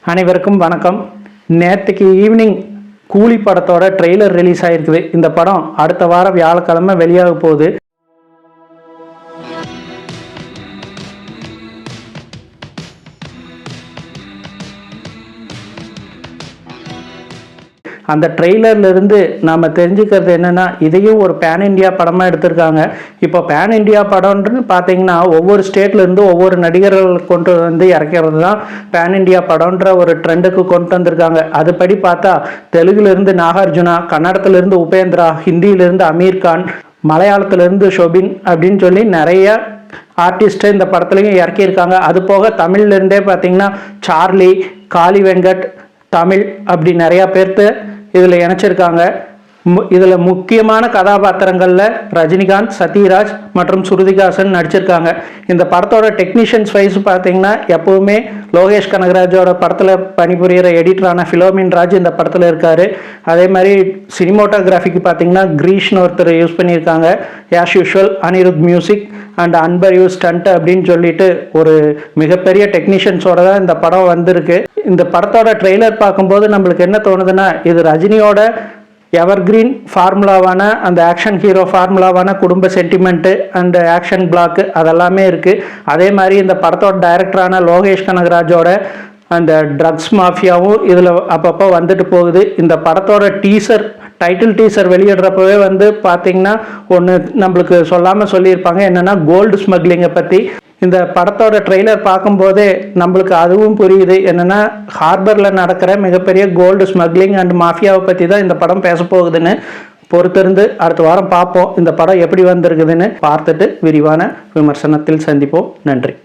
அனைவருக்கும் வணக்கம். நேற்றுக்கு ஈவினிங் கூலி படத்தோட ட்ரெய்லர் ரிலீஸ் ஆயிருக்குது. இந்த படம் அடுத்த வாரம் வியாழக்கிழமை வெளியாக போகுது. அந்த ட்ரெய்லர்லேருந்து நாம் தெரிஞ்சுக்கிறது என்னென்னா, இதையும் ஒரு பேன் இண்டியா படமாக எடுத்திருக்காங்க. இப்போ பேன் இண்டியா படம்னு பார்த்தீங்கன்னா, ஒவ்வொரு ஸ்டேட்லேருந்து ஒவ்வொரு நடிகர்கள் கொண்டு வந்து இறக்கிறது தான் பேன் இண்டியா படம்ன்ற ஒரு ட்ரெண்டுக்கு கொண்டு வந்திருக்காங்க. அதுபடி பார்த்தா தெலுங்குலேருந்து நாகார்ஜுனா, கன்னடத்துலேருந்து உபேந்திரா, ஹிந்தியிலேருந்து அமீர் கான், மலையாளத்துலேருந்து ஷொபின் அப்படின்னு சொல்லி நிறைய ஆர்டிஸ்ட்டை இந்த படத்துலையும் இறக்கியிருக்காங்க. அது போக தமிழ்லேருந்தே பார்த்தீங்கன்னா சார்லி, காளி வெங்கட், தமிழ் அப்படி நிறையா பேர்த்து இதில் இணைச்சிருக்காங்க. இதில் முக்கியமான கதாபாத்திரங்களில் ரஜினிகாந்த், சத்யராஜ் மற்றும் ஸ்ருதிஹாசன் நடிச்சிருக்காங்க. இந்த படத்தோட டெக்னீஷியன்ஸ் வைஸ் பார்த்தீங்கன்னா எப்போவுமே லோகேஷ் கனகராஜோட படத்தில் பணிபுரிகிற எடிட்டரான ஃபிலோமின் ராஜ் இந்த படத்தில் இருக்கார். அதே மாதிரி சினிமோட்டோகிராஃபிக்கு பார்த்தீங்கன்னா கிரீஷ்னு ஒருத்தர் யூஸ் பண்ணியிருக்காங்க. As usual Anirudh music and அன்பர் ஸ்டண்ட் அப்படின்னு சொல்லிட்டு ஒரு மிகப்பெரிய டெக்னீஷியன்ஸோட தான் இந்த படம் வந்திருக்கு. இந்த படத்தோட ட்ரெய்லர் பார்க்கும்போது நம்மளுக்கு என்ன தோணுதுன்னா, இது ரஜினியோட எவர்கிரீன் ஃபார்முலாவான அந்த ஆக்ஷன் ஹீரோ ஃபார்முலாவான குடும்ப சென்டிமெண்ட்டு அண்ட் ஆக்ஷன் பிளாக்கு அதெல்லாமே இருக்குது. அதே மாதிரி இந்த படத்தோட டைரக்டரான லோகேஷ் கனகராஜோட அந்த ட்ரக்ஸ் மாஃபியாவும் இதில் அப்பப்போ வந்துட்டு போகுது. இந்த படத்தோட டைட்டில் டீசர் வெளியிடுறப்பவே வந்து பார்த்திங்கன்னா ஒன்று நம்மளுக்கு சொல்லாமல் சொல்லியிருப்பாங்க. என்னென்னா கோல்டு ஸ்மக்லிங்கை பற்றி. இந்த படத்தோட ட்ரெய்லர் பார்க்கும்போதே நம்மளுக்கு அதுவும் புரியுது. என்னென்னா ஹார்பரில் நடக்கிற மிகப்பெரிய கோல்டு ஸ்மக்லிங் அண்ட் மாஃபியாவை பற்றி தான் இந்த படம் பேச போகுதுன்னு பொறுத்திருந்து அடுத்த வாரம் பார்ப்போம். இந்த படம் எப்படி வந்திருக்குதுன்னு பார்த்துட்டு விரிவான விமர்சனத்தில் சந்திப்போம். நன்றி.